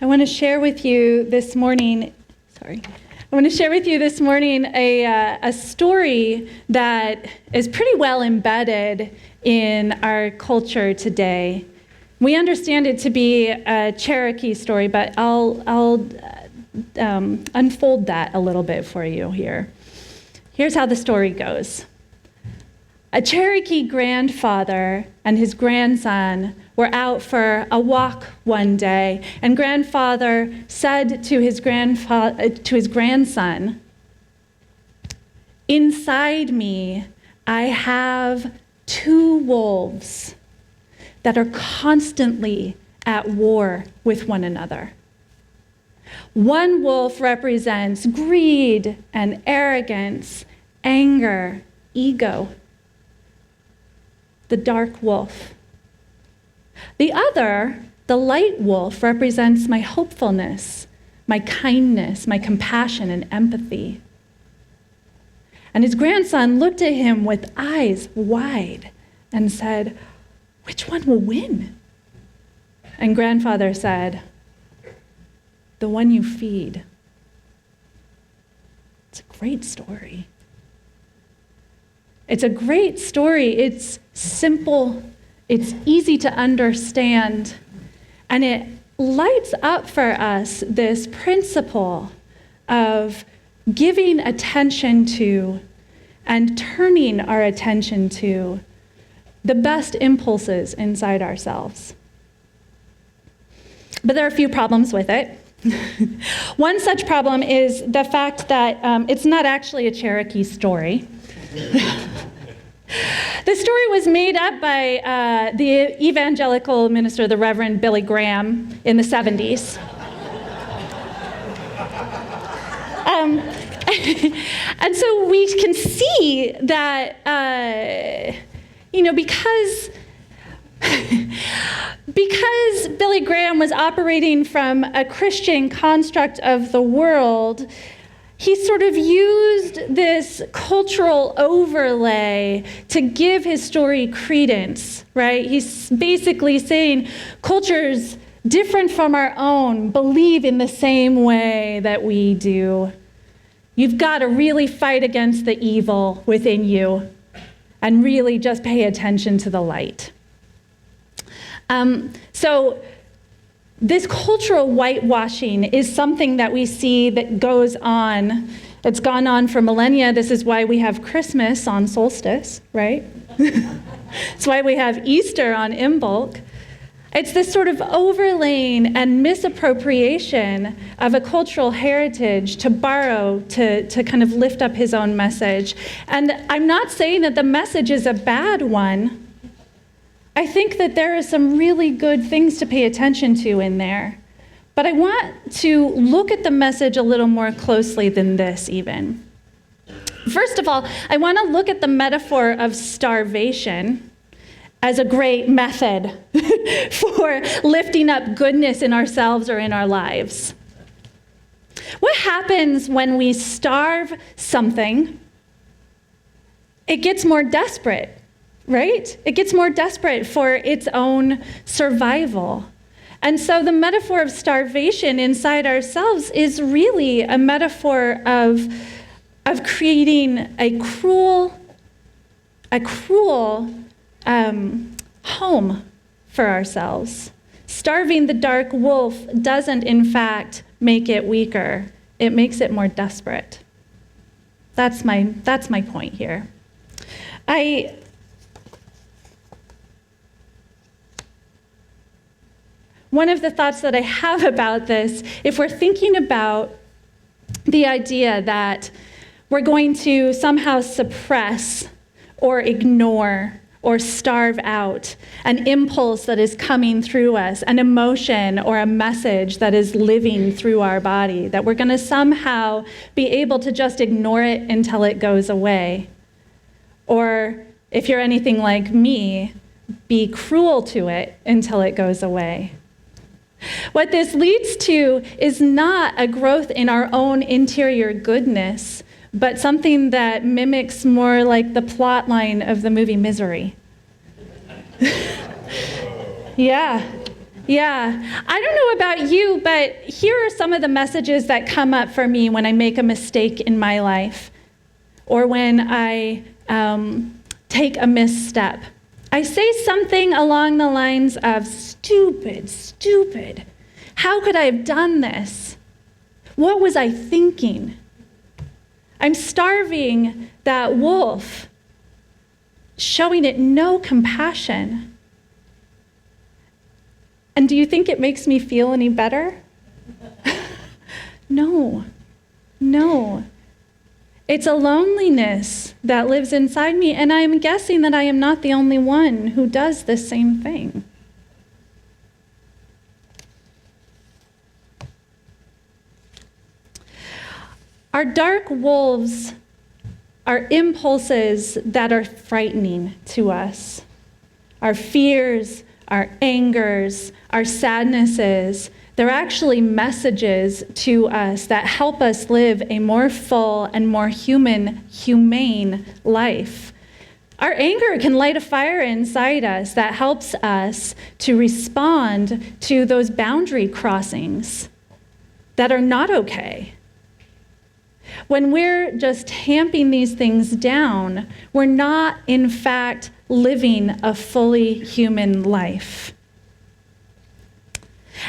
I want to share with you this morning, a story that is pretty well embedded in our culture today. We understand it to be a Cherokee story, but I'll unfold that a little bit for you here. Here's how the story goes. A Cherokee grandfather and his grandson were out for a walk one day, and grandfather said to his grandson, "Inside me, I have two wolves that are constantly at war with one another. One wolf represents greed and arrogance, anger, ego. The dark wolf. The other, the light wolf, represents my hopefulness, my kindness, my compassion, and empathy." And his grandson looked at him with eyes wide and said, "Which one will win?" And grandfather said, "The one you feed." It's a great story. It's a great story. It's simple. It's easy to understand. And it lights up for us this principle of giving attention to and turning our attention to the best impulses inside ourselves. But there are a few problems with it. One such problem is the fact that it's not actually a Cherokee story. The story was made up by the evangelical minister, the Reverend Billy Graham, in the 70s. And so we can see that, because Billy Graham was operating from a Christian construct of the world, he sort of used this cultural overlay to give his story credence, right? He's basically saying cultures different from our own believe in the same way that we do. You've got to really fight against the evil within you and really just pay attention to the light. So this cultural whitewashing is something that we see that goes on. It's gone on for millennia. This is why we have Christmas on solstice, right? It's why we have Easter on Imbolc. It's this sort of overlaying and misappropriation of a cultural heritage to borrow, to kind of lift up his own message. And I'm not saying that the message is a bad one. I think that there are some really good things to pay attention to in there. But I want to look at the message a little more closely than this even. First of all, I want to look at the metaphor of starvation as a great method for lifting up goodness in ourselves or in our lives. What happens when we starve something? It gets more desperate. Right? It gets more desperate for its own survival. And so the metaphor of starvation inside ourselves is really a metaphor of creating a cruel home for ourselves. Starving the dark wolf doesn't, in fact, make it weaker. It makes it more desperate. That's my point here. One of the thoughts that I have about this, if we're thinking about the idea that we're going to somehow suppress or ignore or starve out an impulse that is coming through us, an emotion or a message that is living through our body, that we're going to somehow be able to just ignore it until it goes away. Or if you're anything like me, be cruel to it until it goes away. What this leads to is not a growth in our own interior goodness, but something that mimics more like the plot line of the movie Misery. Yeah. Yeah. I don't know about you, but here are some of the messages that come up for me when I make a mistake in my life or when I take a misstep. I say something along the lines of, stupid. How could I have done this? What was I thinking? I'm starving that wolf, showing it no compassion. And do you think it makes me feel any better? No. It's a loneliness that lives inside me, and I'm guessing that I am not the only one who does the same thing. Our dark wolves are impulses that are frightening to us. Our fears, our angers, our sadnesses, they're actually messages to us that help us live a more full and more humane life. Our anger can light a fire inside us that helps us to respond to those boundary crossings that are not okay. When we're just tamping these things down, we're not, in fact, living a fully human life.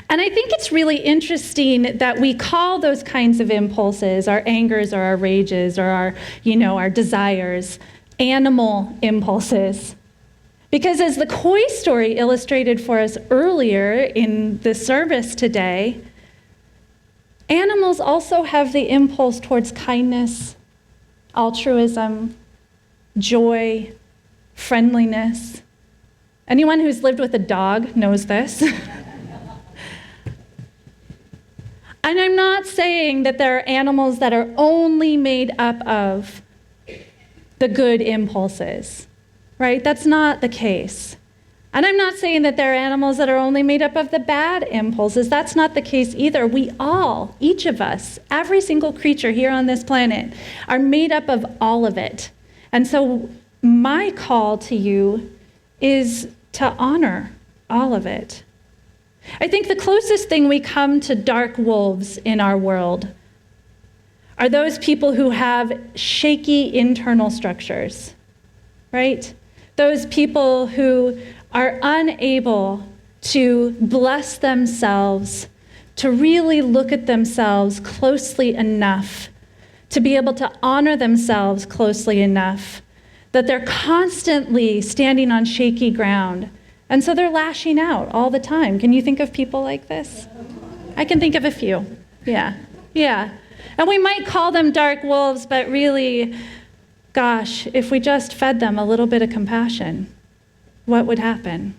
And I think it's really interesting that we call those kinds of impulses, our angers or our rages or our desires, animal impulses. Because as the koi story illustrated for us earlier in the service today, animals also have the impulse towards kindness, altruism, joy, friendliness. Anyone who's lived with a dog knows this. And I'm not saying that there are animals that are only made up of the good impulses, right? That's not the case. And I'm not saying that there are animals that are only made up of the bad impulses. That's not the case either. We all, each of us, every single creature here on this planet, are made up of all of it. And so my call to you is to honor all of it. I think the closest thing we come to dark wolves in our world are those people who have shaky internal structures, right? Those people who are unable to bless themselves, to really look at themselves closely enough, to be able to honor themselves closely enough, that they're constantly standing on shaky ground. And so they're lashing out all the time. Can you think of people like this? I can think of a few. Yeah. And we might call them dark wolves, but really, gosh, if we just fed them a little bit of compassion, what would happen?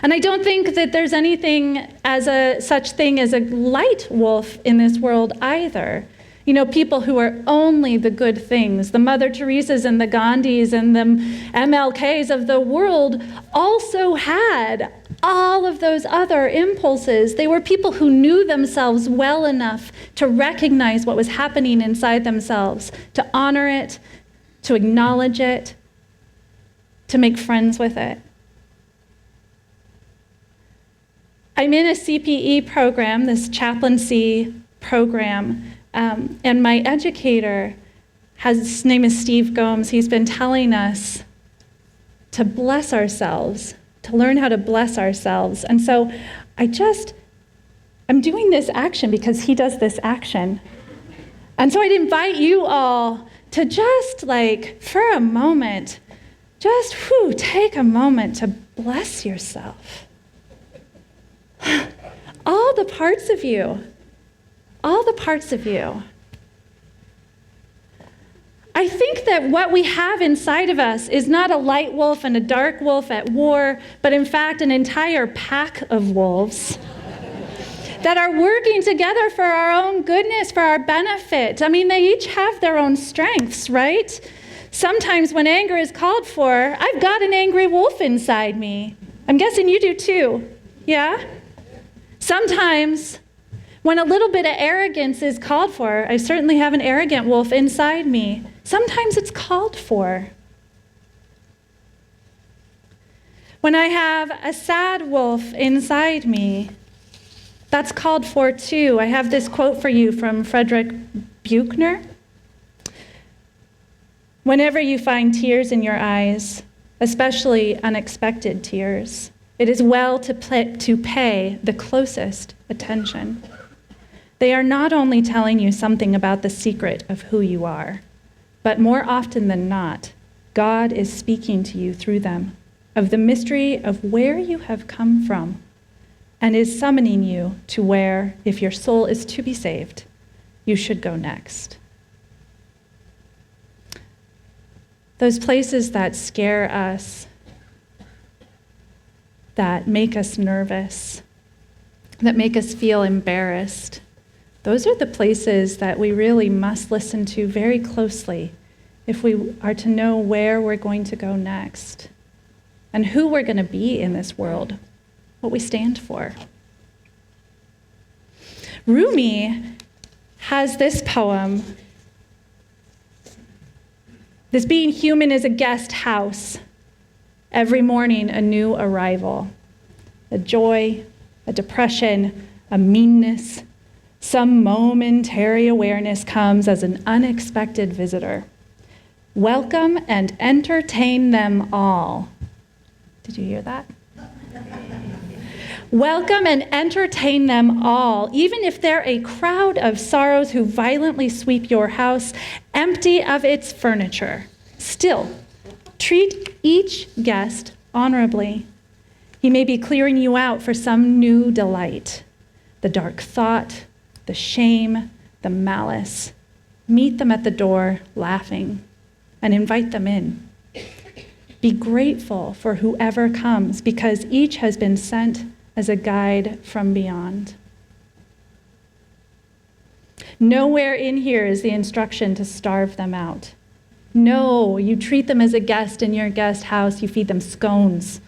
And I don't think that there's anything as such thing as a light wolf in this world either. You know, people who are only the good things, the Mother Teresas and the Gandhis and the MLKs of the world also had all of those other impulses. They were people who knew themselves well enough to recognize what was happening inside themselves, to honor it, to acknowledge it, to make friends with it. I'm in a CPE program, this chaplaincy program, and my educator, his name is Steve Gomes, he's been telling us to bless ourselves, to learn how to bless ourselves. And so I'm doing this action because he does this action. And so I'd invite you all to just for a moment, take a moment to bless yourself. All the parts of you. I think that what we have inside of us is not a light wolf and a dark wolf at war, but in fact an entire pack of wolves that are working together for our own goodness, for our benefit. I mean, they each have their own strengths, right? Sometimes when anger is called for, I've got an angry wolf inside me. I'm guessing you do too, yeah? Sometimes when a little bit of arrogance is called for, I certainly have an arrogant wolf inside me. Sometimes it's called for. When I have a sad wolf inside me, that's called for too. I have this quote for you from Frederick Buechner. Whenever you find tears in your eyes, especially unexpected tears, it is well to pay the closest attention. They are not only telling you something about the secret of who you are, but more often than not, God is speaking to you through them of the mystery of where you have come from and is summoning you to where, if your soul is to be saved, you should go next. Those places that scare us, that make us nervous, that make us feel embarrassed, those are the places that we really must listen to very closely if we are to know where we're going to go next and who we're going to be in this world, what we stand for. Rumi has this poem. This being human is a guest house. Every morning, a new arrival. A joy, a depression, a meanness. Some momentary awareness comes as an unexpected visitor. Welcome and entertain them all. Did you hear that? Welcome and entertain them all, even if they're a crowd of sorrows who violently sweep your house empty of its furniture. Still, treat each guest honorably. He may be clearing you out for some new delight. The dark thought, the shame, the malice. Meet them at the door, laughing, and invite them in. Be grateful for whoever comes, because each has been sent as a guide from beyond. Nowhere in here is the instruction to starve them out. No, you treat them as a guest in your guest house, you feed them scones.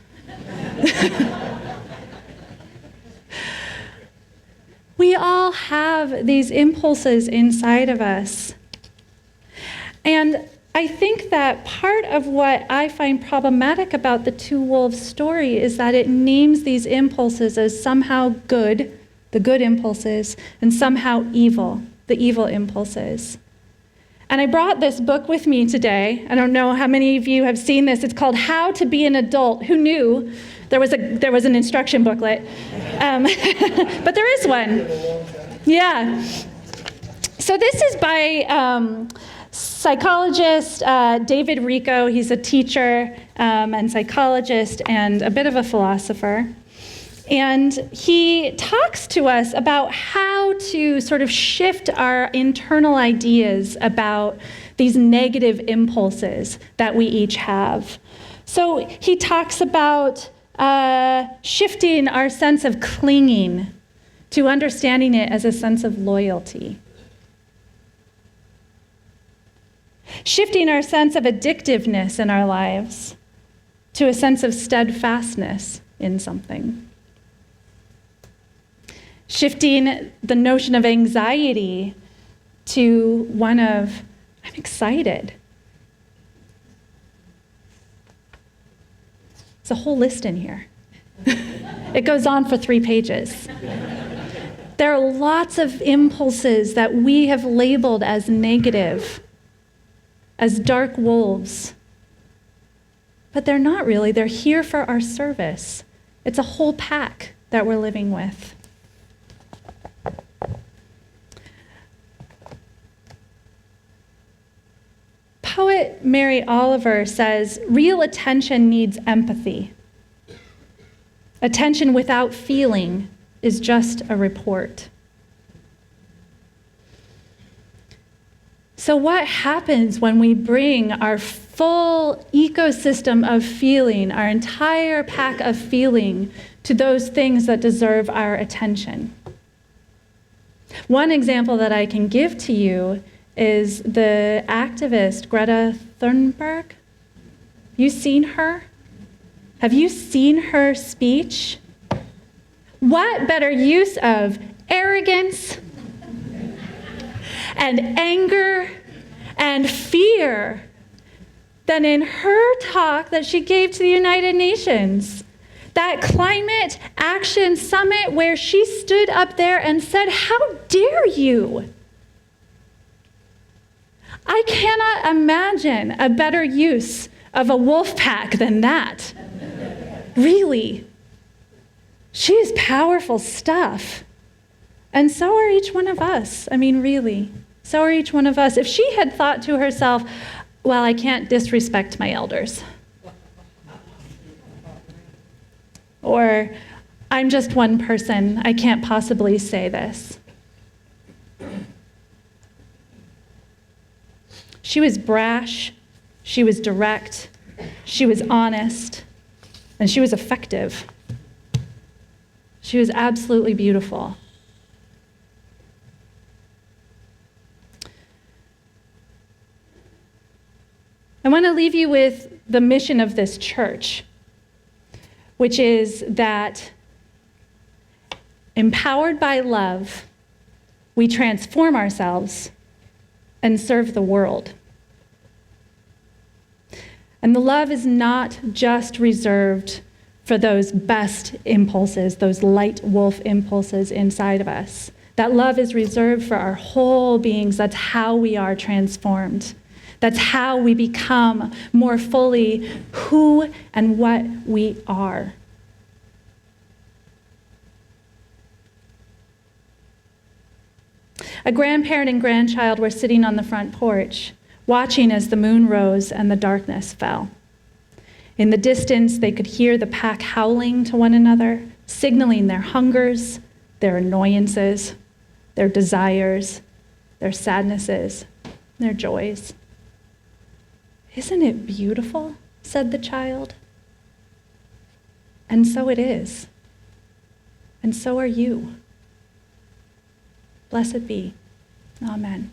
We all have these impulses inside of us. And I think that part of what I find problematic about the two wolves story is that it names these impulses as somehow good, the good impulses, and somehow evil, the evil impulses. And I brought this book with me today. I don't know how many of you have seen this. It's called How to Be an Adult. Who knew there was an instruction booklet? But there is one. Yeah. So this is by psychologist David Rico. He's a teacher and psychologist and a bit of a philosopher. And he talks to us about how to sort of shift our internal ideas about these negative impulses that we each have. So he talks about shifting our sense of clinging to understanding it as a sense of loyalty. Shifting our sense of addictiveness in our lives to a sense of steadfastness in something. Shifting the notion of anxiety to one of, I'm excited. There's a whole list in here. It goes on for 3 pages. There are lots of impulses that we have labeled as negative, as dark wolves. But they're not really. They're here for our service. It's a whole pack that we're living with. Poet Mary Oliver says, real attention needs empathy. Attention without feeling is just a report. So what happens when we bring our full ecosystem of feeling, our entire pack of feeling, to those things that deserve our attention? One example that I can give to you is the activist Greta Thunberg. Have you seen her? Have you seen her speech? What better use of arrogance and anger and fear than in her talk that she gave to the United Nations? That climate action summit where she stood up there and said, "How dare you?" I cannot imagine a better use of a wolf pack than that. Really. She is powerful stuff. And so are each one of us. I mean, really. So are each one of us. If she had thought to herself, well, I can't disrespect my elders. Or, I'm just one person, I can't possibly say this. She was brash, she was direct, she was honest, and she was effective. She was absolutely beautiful. I want to leave you with the mission of this church, which is that empowered by love, we transform ourselves and serve the world. And the love is not just reserved for those best impulses, those light wolf impulses inside of us. That love is reserved for our whole beings. That's how we are transformed. That's how we become more fully who and what we are. A grandparent and grandchild were sitting on the front porch, watching as the moon rose and the darkness fell. In the distance, they could hear the pack howling to one another, signaling their hungers, their annoyances, their desires, their sadnesses, their joys. "Isn't it beautiful?" said the child. And so it is. And so are you. Blessed be. Amen.